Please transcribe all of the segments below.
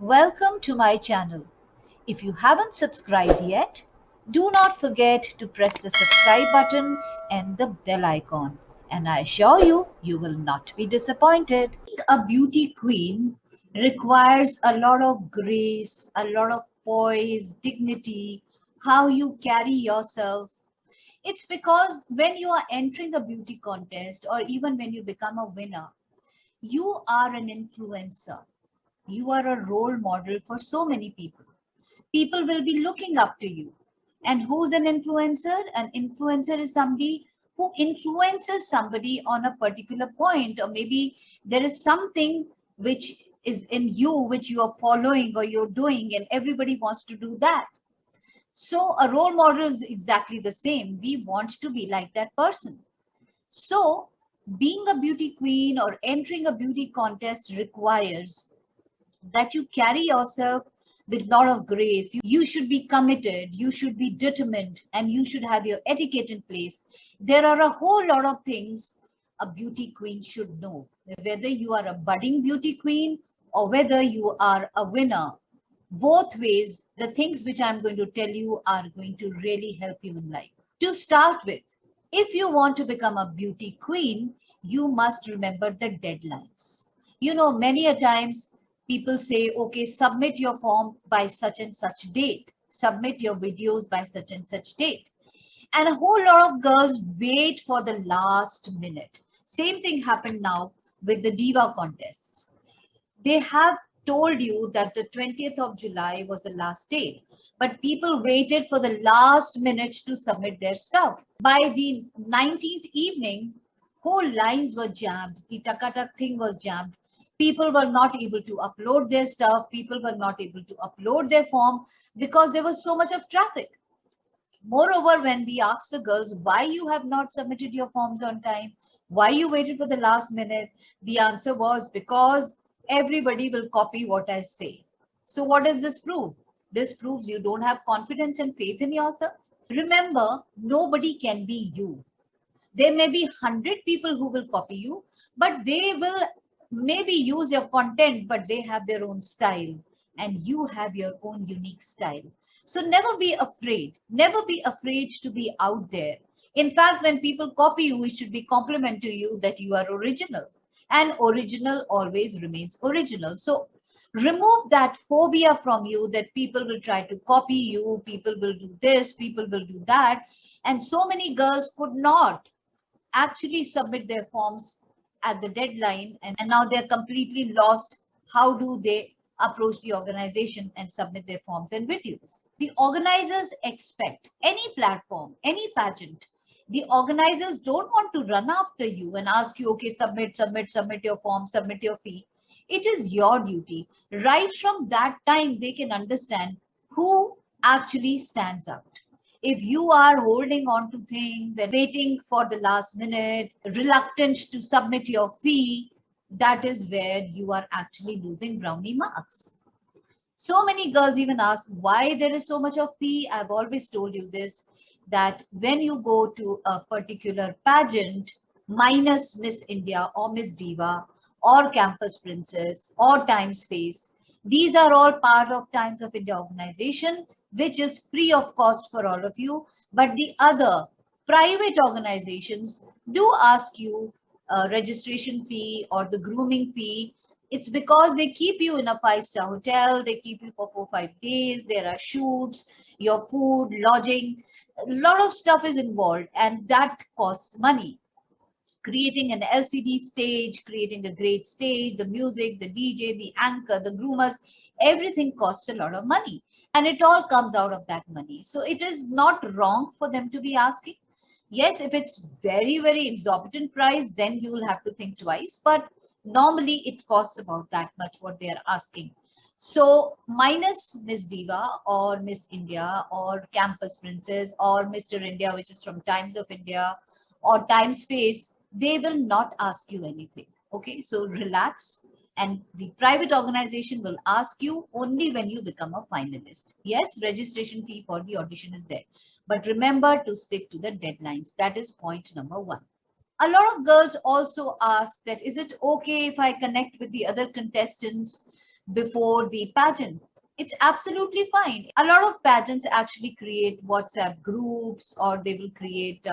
Welcome to my channel. If you haven't subscribed yet, do not forget to press the subscribe button and the bell icon. And I assure you, you will not be disappointed. A beauty queen requires a lot of grace, a lot of poise, dignity, how you carry yourself. It's because when you are entering a beauty contest or even when you become a winner, you are an influencer. You are a role model for so many people. People will be looking up to you. And who's an influencer? An influencer is somebody who influences somebody on a particular point, or maybe there is something which is in you which you are following or you're doing, and everybody wants to do that. So a role model is exactly the same. We want to be like that person. So being a beauty queen or entering a beauty contest requires that you carry yourself with a lot of grace. You should be committed, you should be determined, and you should have your etiquette in place. There are a whole lot of things a beauty queen should know. Whether you are a budding beauty queen or whether you are a winner, both ways, the things which I'm going to tell you are going to really help you in life. To start with, if you want to become a beauty queen, you must remember the deadlines. Many a times people say, okay, submit your form by such and such date, submit your videos by such and such date. And a whole lot of girls wait for the last minute. Same thing happened now with the diva contests. They have told you that the 20th of July was the last date, but people waited for the last minute to submit their stuff. By the 19th evening, whole lines were jammed. The Takatak thing was jammed. People were not able to upload their stuff. People were not able to upload their form because there was so much of traffic. Moreover, when we asked the girls why you have not submitted your forms on time, why you waited for the last minute, the answer was because everybody will copy what I say. So what does this prove? This proves you don't have confidence and faith in yourself. Remember, nobody can be you. There may be 100 people who will copy you, but they will maybe use your content, but they have their own style and you have your own unique style. So never be afraid. Never be afraid to be out there. In fact, when people copy you, it should be compliment to you that you are original. And original always remains original. So remove that phobia from you that people will try to copy you, people will do this, people will do that. And so many girls could not actually submit their forms at the deadline, and now they're completely lost. How do they approach the organization and submit their forms and videos? The organizers expect any platform, any pageant, the organizers don't want to run after you and ask you, okay, submit your form, submit your fee. It is your duty. Right from that time, they can understand who actually stands out. If you are holding on to things and waiting for the last minute, reluctant to submit your fee, that is where you are actually losing brownie marks. So many girls even ask why there is so much of fee. I've always told you this, that when you go to a particular pageant, minus Miss India or Miss Diva or Campus Princess or Time Space, these are all part of Times of India organization, which is free of cost for all of you. But the other private organizations do ask you a registration fee or the grooming fee. It's because they keep you in a 5-star hotel, they keep you for 4 5 days, there are shoots, your food, lodging, a lot of stuff is involved, and that costs money. Creating an LCD stage, creating a great stage, the music, the DJ, the anchor, the groomers, everything costs a lot of money, and it all comes out of that money. So it is not wrong for them to be asking. Yes, if it's very, very exorbitant price, then you will have to think twice. But normally it costs about that much what they are asking. So minus Miss Diva or Miss India or Campus Princess or Mr. India, which is from Times of India or Time Space, they will not ask you anything. Okay, so relax. And the private organization will ask you only when you become a finalist. Yes, registration fee for the audition is there. But remember to stick to the deadlines. That is point number one. A lot of girls also ask that, is it okay if I connect with the other contestants? before the pageant. It's absolutely fine. A lot of pageants actually create WhatsApp groups, or they will create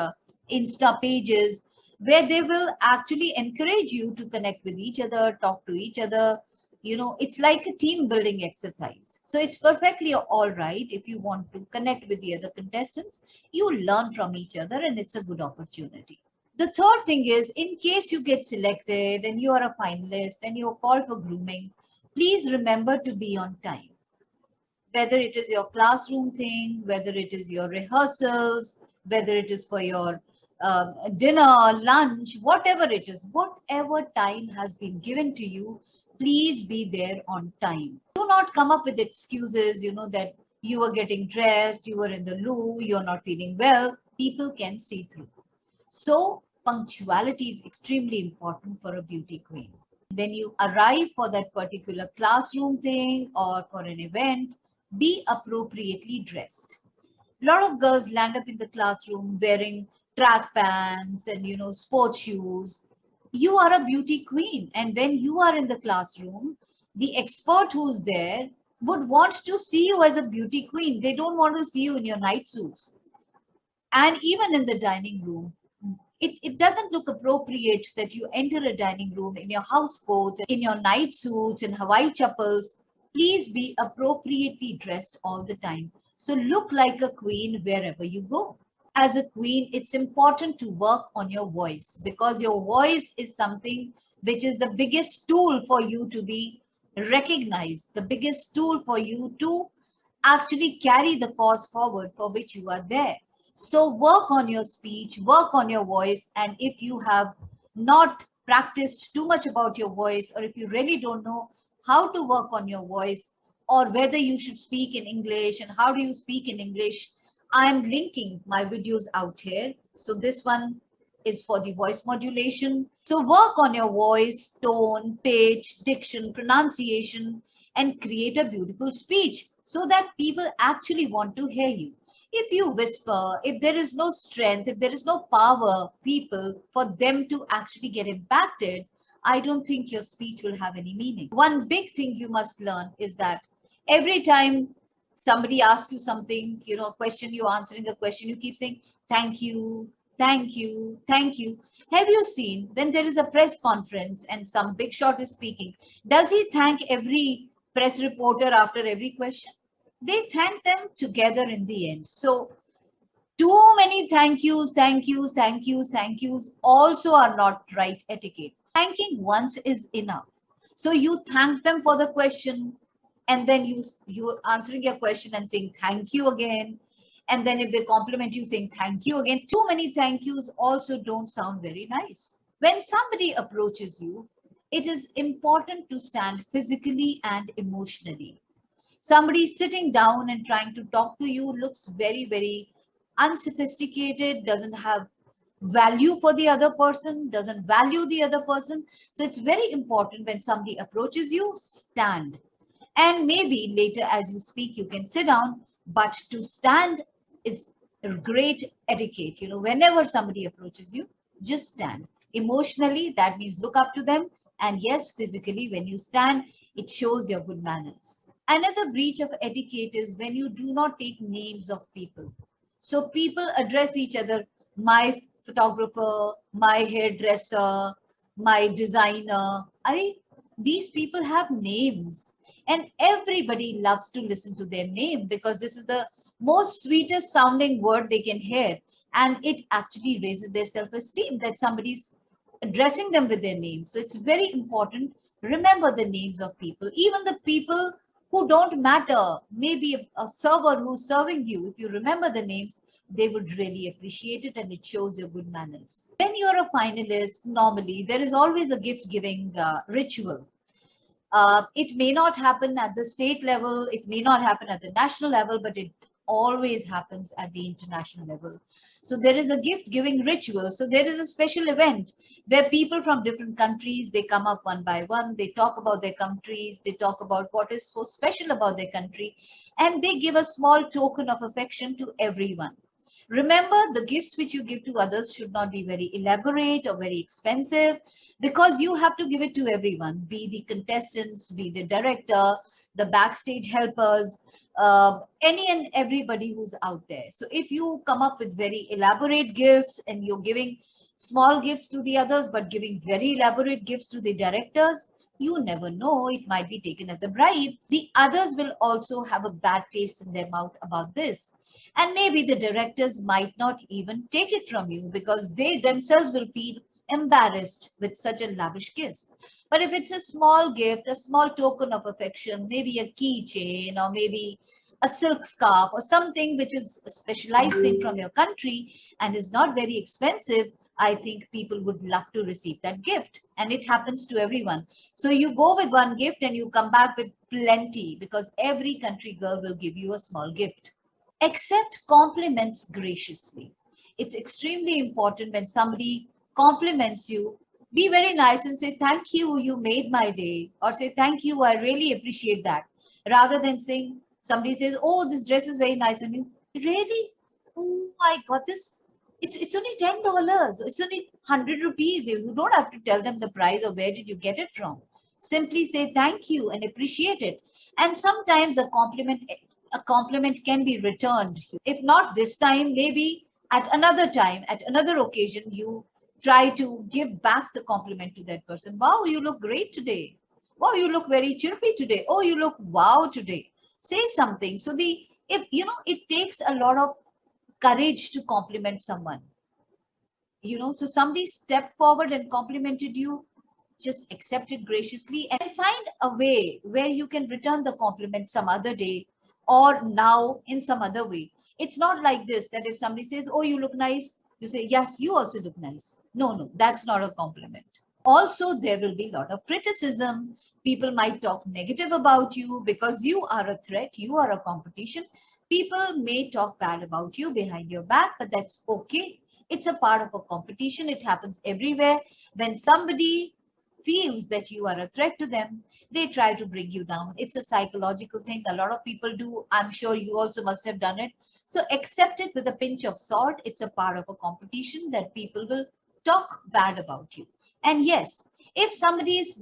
Insta pages where they will actually encourage you to connect with each other, talk to each other. It's like a team building exercise. So it's perfectly all right if you want to connect with the other contestants. You learn from each other, and it's a good opportunity. The third thing is, in case you get selected and you are a finalist and you're called for grooming, please remember to be on time. Whether it is your classroom thing, whether it is your rehearsals, whether it is for your dinner, lunch, whatever it is, whatever time has been given to you, please be there on time. Do not come up with excuses, that you were getting dressed, you were in the loo, you're not feeling well. People can see through. So punctuality is extremely important for a beauty queen. When you arrive for that particular classroom thing or for an event, be appropriately dressed. A lot of girls land up in the classroom wearing track pants and sports shoes. You are a beauty queen, and when you are in the classroom, the expert who's there would want to see you as a beauty queen. They don't want to see you in your night suits. And even in the dining room, it doesn't look appropriate that you enter a dining room in your house coats, in your night suits, in Hawaii chappals. Please be appropriately dressed all the time. So look like a queen wherever you go. As a queen, it's important to work on your voice, because your voice is something which is the biggest tool for you to be recognized, the biggest tool for you to actually carry the cause forward for which you are there. So work on your speech, work on your voice, and if you have not practiced too much about your voice, or if you really don't know how to work on your voice, or whether you should speak in English and how do you speak in English, I'm linking my videos out here. So this one is for the voice modulation. So work on your voice, tone, pitch, diction, pronunciation, and create a beautiful speech so that people actually want to hear you. If you whisper, if there is no strength, if there is no power, people, for them to actually get impacted, I don't think your speech will have any meaning. One big thing you must learn is that every time somebody asks you something, a question, you're answering a question, you keep saying, thank you, thank you, thank you. Have you seen when there is a press conference and some big shot is speaking, does he thank every press reporter after every question? They thank them together in the end. So too many thank yous, thank yous, thank yous, thank yous also are not right etiquette. Thanking once is enough. So you thank them for the question, and then you answering your question and saying thank you again. And then if they compliment you, saying thank you again. Too many thank yous also don't sound very nice. When somebody approaches you, it is important to stand physically and emotionally. Somebody sitting down and trying to talk to you looks very, very unsophisticated, doesn't have value for the other person, doesn't value the other person. So it's very important when somebody approaches you, stand. And maybe later as you speak, you can sit down, but to stand is a great etiquette. Whenever somebody approaches you, just stand. Emotionally, that means look up to them. And yes, physically, when you stand, it shows your good manners. Another breach of etiquette is when you do not take names of people. So people address each other, my photographer, my hairdresser, my designer. These people have names, and everybody loves to listen to their name because this is the most sweetest sounding word they can hear. And it actually raises their self-esteem that somebody's addressing them with their name. So it's very important. Remember the names of people, even the people who don't matter. Maybe a server who's serving you, if you remember the names, they would really appreciate it, and it shows your good manners. When you're a finalist, normally there is always a gift giving ritual. It may not happen at the state level, it may not happen at the national level, but it always happens at the international level. So there is a gift giving ritual. So there is a special event where people from different countries, they come up one by one, they talk about their countries, they talk about what is so special about their country, and they give a small token of affection to everyone. Remember, the gifts which you give to others should not be very elaborate or very expensive. because you have to give it to everyone, be the contestants, be the director, the backstage helpers, any and everybody who's out there. So if you come up with very elaborate gifts and you're giving small gifts to the others, but giving very elaborate gifts to the directors, you never know, it might be taken as a bribe. The others will also have a bad taste in their mouth about this. And maybe the directors might not even take it from you because they themselves will feel embarrassed with such a lavish gift. But if it's a small gift, a small token of affection, maybe a keychain or maybe a silk scarf or something which is a specialized thing from your country and is not very expensive, I think people would love to receive that gift. And it happens to everyone. So you go with one gift and you come back with plenty because every country girl will give you a small gift. Accept compliments graciously. It's extremely important when somebody compliments you, be very nice and say, thank you, you made my day, or say, thank you, I really appreciate that. Rather than saying, somebody says, oh, this dress is very nice on you. Really? Oh, I got this. It's only $10. It's only 100 rupees. You don't have to tell them the price or where did you get it from. Simply say thank you and appreciate it. And sometimes a compliment can be returned. If not this time, maybe at another time, at another occasion, you try to give back the compliment to that person. Wow, you look great today. Wow, you look very chirpy today. Oh, you look wow today. Say something. So if it takes a lot of courage to compliment someone. So somebody stepped forward and complimented you, just accept it graciously and find a way where you can return the compliment some other day or now in some other way. It's not like this that if somebody says, oh, you look nice, you say, yes, you also look nice. No, no, that's not a compliment. Also, there will be a lot of criticism. People might talk negative about you because you are a threat, you are a competition. People may talk bad about you behind your back, but that's okay. It's a part of a competition. It happens everywhere. When somebody feels that you are a threat to them, they try to bring you down. It's a psychological thing. A lot of people do. I'm sure you also must have done it. So accept it with a pinch of salt. It's a part of a competition that people will talk bad about you. And yes, if somebody is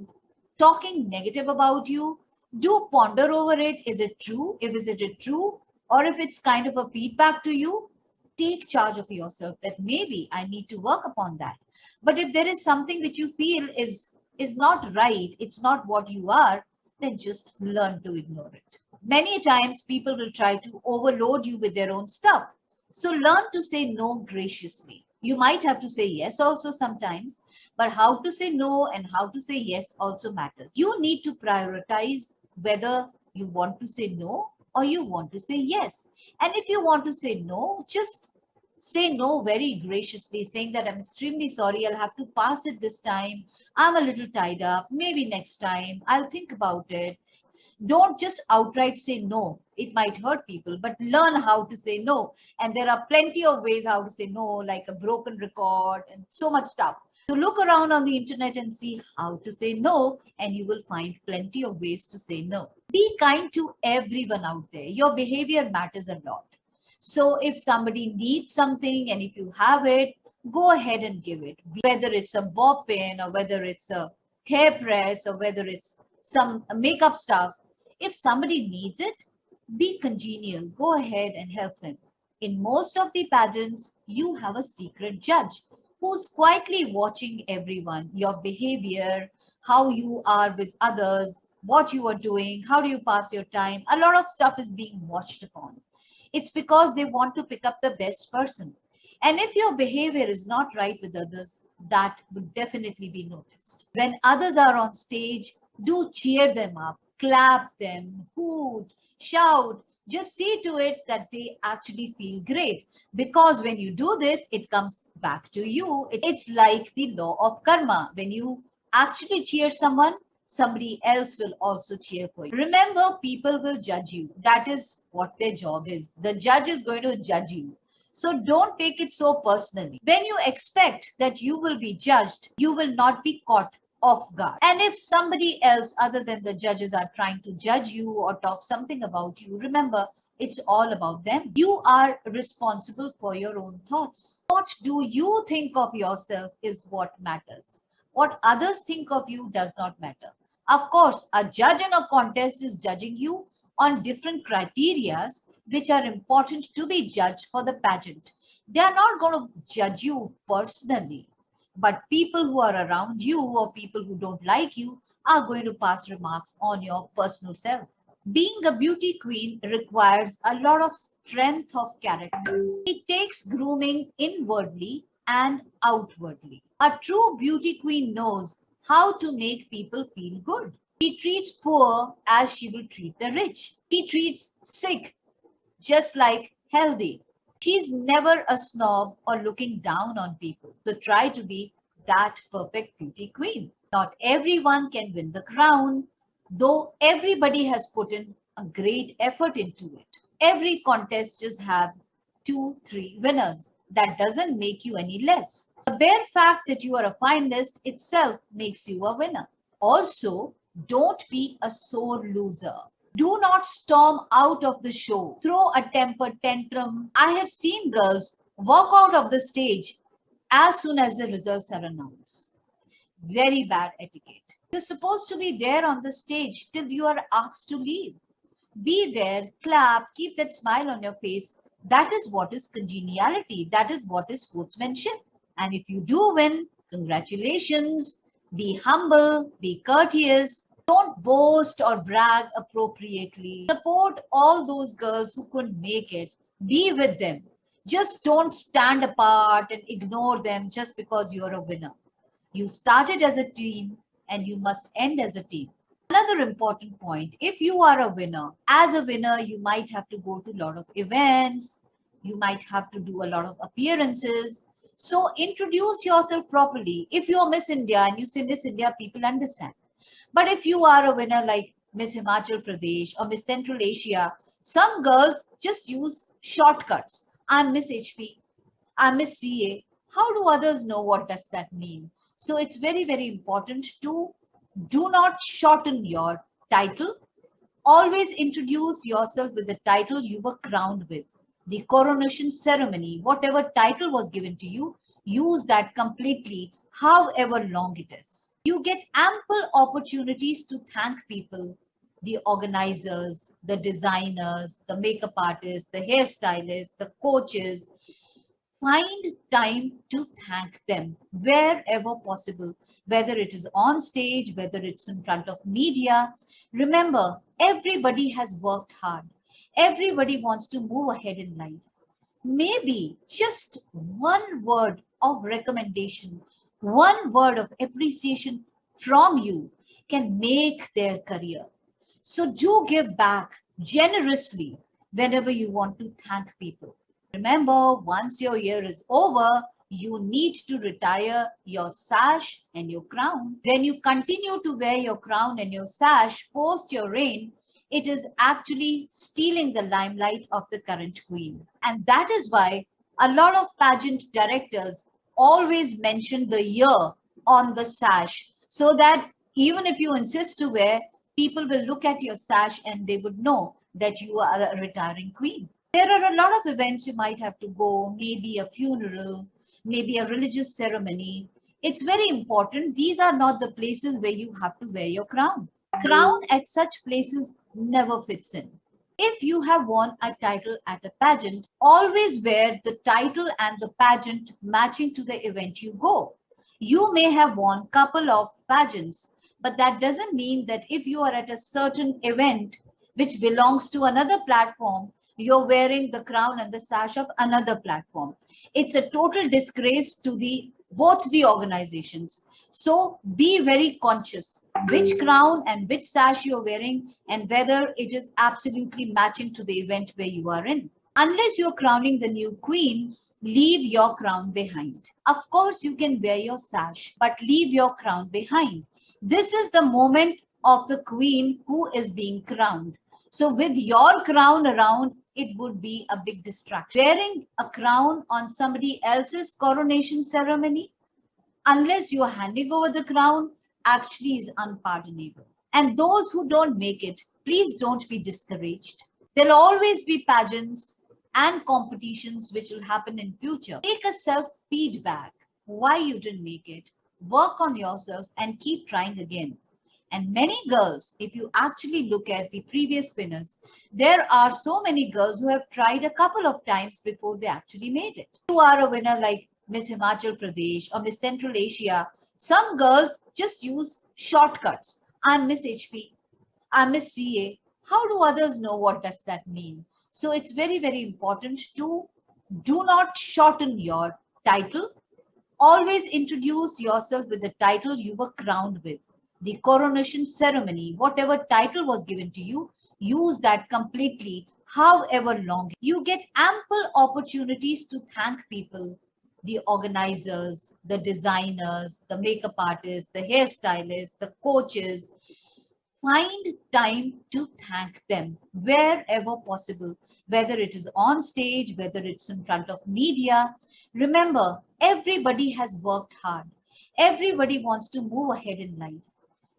talking negative about you, do ponder over it. Is it true? If is it true? Or if it's kind of a feedback to you, take charge of yourself that maybe I need to work upon that. But if there is something which you feel is not right, it's not what you are, then just learn to ignore it. Many times people will try to overload you with their own stuff. So learn to say no graciously. You might have to say yes also sometimes, but how to say no and how to say yes also matters. You need to prioritize whether you want to say no or you want to say yes. And if you want to say no, just say no very graciously, saying that I'm extremely sorry, I'll have to pass it this time. I'm a little tied up. Maybe next time I'll think about it. Don't just outright say no. It might hurt people, but learn how to say no. And there are plenty of ways how to say no, like a broken record and so much stuff. So look around on the internet and see how to say no, and you will find plenty of ways to say no. Be kind to everyone out there. Your behavior matters a lot. So if somebody needs something and if you have it, go ahead and give it. Whether it's a bob pin or whether it's a hair press or whether it's some makeup stuff, if somebody needs it, be congenial. Go ahead and help them. In most of the pageants, you have a secret judge who's quietly watching everyone, your behavior, how you are with others, what you are doing, how do you pass your time. A lot of stuff is being watched upon. It's because they want to pick up the best person. And if your behavior is not right with others, that would definitely be noticed. When others are on stage, do cheer them up, clap them, hoot, shout. Just see to it that they actually feel great. Because when you do this, it comes back to you. It's like the law of karma. When you actually cheer someone, somebody else will also cheer for you. Remember, people will judge you. That is what their job is. The judge is going to judge you. So don't take it so personally. When you expect that you will be judged, you will not be caught off guard. And if somebody else other than the judges are trying to judge you or talk something about you, remember, it's all about them. You are responsible for your own thoughts. What do you think of yourself is what matters. What others think of you does not matter. Of course, a judge in a contest is judging you on different criterias which are important to be judged for the pageant. They are not going to judge you personally, but people who are around you or people who don't like you are going to pass remarks on your personal self. Being a beauty queen requires a lot of strength of character. It takes grooming inwardly and outwardly. A true beauty queen knows how to make people feel good. She treats poor as she will treat the rich. She treats sick just like healthy. She's never a snob or looking down on people. So try to be that perfect beauty queen. Not everyone can win the crown, though everybody has put in a great effort into it. Every contest just have 2, 3 winners. That doesn't make you any less. The bare fact that you are a finalist itself makes you a winner. Also, don't be a sore loser. Do not storm out of the show, throw a temper tantrum. I have seen girls walk out of the stage as soon as the results are announced. Very bad etiquette. You're supposed to be there on the stage till you are asked to leave. Be there, clap, keep that smile on your face. That is what is congeniality. That is what is sportsmanship. And if you do win, congratulations. Be humble, be courteous. Don't boast or brag appropriately. Support all those girls who couldn't make it. Be with them. Just don't stand apart and ignore them just because you're a winner. You started as a team and you must end as a team. Another important point, if you are a winner, as a winner, you might have to go to a lot of events, you might have to do a lot of appearances. So introduce yourself properly. If you're Miss India and you say Miss India, people understand. But if you are a winner like Miss Himachal Pradesh or Miss Central Asia, some girls just use shortcuts. I'm Miss HP, I'm Miss CA. How do others know what does that mean? So it's very, very important to do not shorten your title. Always introduce yourself with the title you were crowned with. The coronation ceremony, whatever title was given to you, use that completely, however long it is. You get ample opportunities to thank people, the organizers, the designers, the makeup artists, the hairstylists, the coaches. Find time to thank them wherever possible, whether it is on stage, whether it's in front of media. Remember, everybody has worked hard. Everybody wants to move ahead in life. Maybe just one word of recommendation, one word of appreciation from you can make their career. So do give back generously whenever you want to thank people. Remember, once your year is over, you need to retire your sash and your crown. When you continue to wear your crown and your sash post your reign, it is actually stealing the limelight of the current queen. And that is why a lot of pageant directors always mention the year on the sash so that even if you insist to wear, people will look at your sash and they would know that you are a retiring queen. There are a lot of events you might have to go, maybe a funeral, maybe a religious ceremony. It's very important. These are not the places where you have to wear your crown. Crown at such places never fits in. If you have won a title at a pageant, always wear the title and the pageant matching to the event you go. You may have won couple of pageants, but that doesn't mean that if you are at a certain event which belongs to another platform, you're wearing the crown and the sash of another platform. It's a total disgrace to the both the organizations. So be very conscious which crown and which sash you're wearing and whether it is absolutely matching to the event where you are in. Unless you're crowning the new queen, leave your crown behind. Of course, you can wear your sash, but leave your crown behind. This is the moment of the queen who is being crowned. So with your crown around, it would be a big distraction. Wearing a crown on somebody else's coronation ceremony, unless you're handing over the crown, actually is unpardonable. And those who don't make it, please don't be discouraged. There'll always be pageants and competitions which will happen in future. Take a self feedback why you didn't make it, work on yourself, and keep trying again. And many girls, if you actually look at the previous winners, there are so many girls who have tried a couple of times before they actually made it. You are a winner like Miss Himachal Pradesh or Miss Central Asia. Some girls just use shortcuts. I'm Miss HP, I'm Miss CA. How do others know what does that mean? So it's very, very important to do not shorten your title. Always introduce yourself with the title you were crowned with. The coronation ceremony, whatever title was given to you, use that completely, however long. You get ample opportunities to thank people, the organizers, the designers, the makeup artists, the hairstylists, the coaches. Find time to thank them wherever possible, whether it is on stage, whether it's in front of media. Remember, everybody has worked hard. Everybody wants to move ahead in life.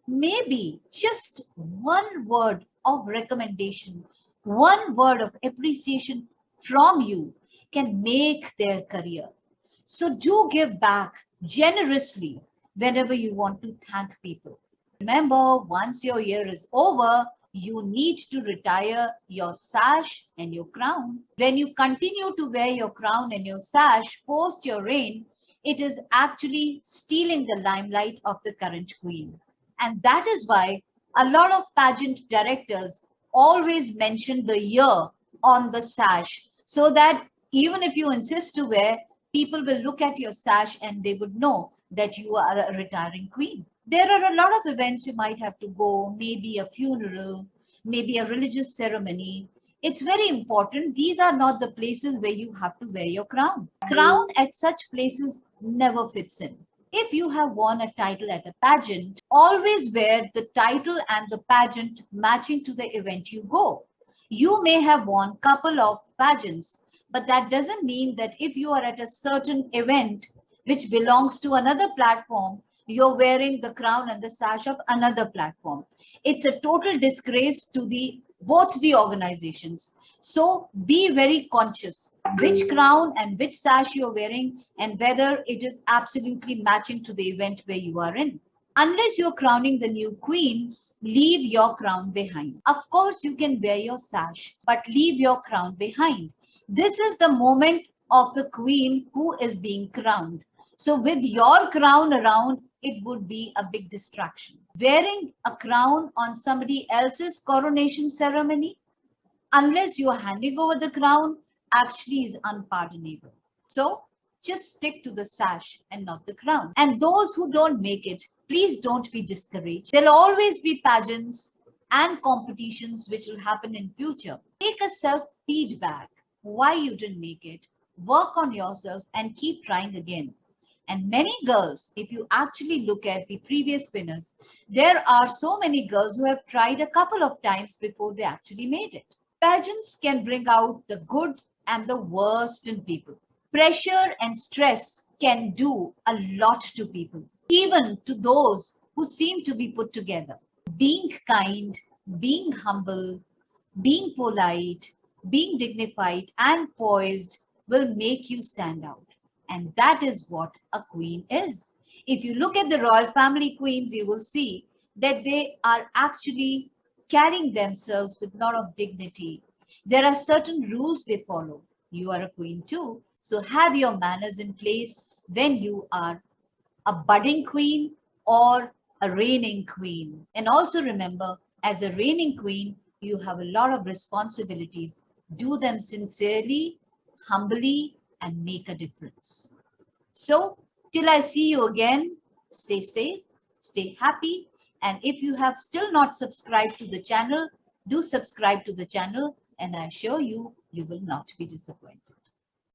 Maybe just one word of recommendation, one word of appreciation from you can make their career. So do give back generously whenever you want to thank people. Remember, once your year is over, you need to retire your sash and your crown. When you continue to wear your crown and your sash post your reign, it is actually stealing the limelight of the current queen. And that is why a lot of pageant directors always mention the year on the sash so that even if you insist to wear, people will look at your sash and they would know that you are a retiring queen. There are a lot of events you might have to go, maybe a funeral, maybe a religious ceremony. It's very important. These are not the places where you have to wear your crown. Crown at such places never fits in. If you have won a title at a pageant, always wear the title and the pageant matching to the event you go. You may have won couple of pageants, but that doesn't mean that if you are at a certain event which belongs to another platform, you're wearing the crown and the sash of another platform. It's a total disgrace to the both the organizations. So be very conscious which crown and which sash you're wearing and whether it is absolutely matching to the event where you are in. Unless you're crowning the new queen, leave your crown behind. Of course, you can wear your sash, but leave your crown behind. This is the moment of the queen who is being crowned. So with your crown around, it would be a big distraction. Wearing a crown on somebody else's coronation ceremony, unless you're handing over the crown, actually is unpardonable. So just stick to the sash and not the crown. And those who don't make it, please don't be discouraged. There'll always be pageants and competitions which will happen in future. Take a self-feedback why you didn't make it, work on yourself and keep trying again. And many girls, if you actually look at the previous winners, there are so many girls who have tried a couple of times before they actually made it. Pageants can bring out the good and the worst in people. Pressure and stress can do a lot to people, even to those who seem to be put together. Being kind, being humble, being polite, being dignified and poised will make you stand out. And that is what a queen is. If you look at the royal family queens, you will see that they are actually carrying themselves with a lot of dignity. There are certain rules they follow. You are a queen too. So have your manners in place when you are a budding queen or a reigning queen. And also remember, as a reigning queen, you have a lot of responsibilities. Do them sincerely, humbly, and make a difference. So, till I see you again, stay safe, stay happy, and if you have still not subscribed to the channel, do subscribe to the channel, and I assure you, you will not be disappointed.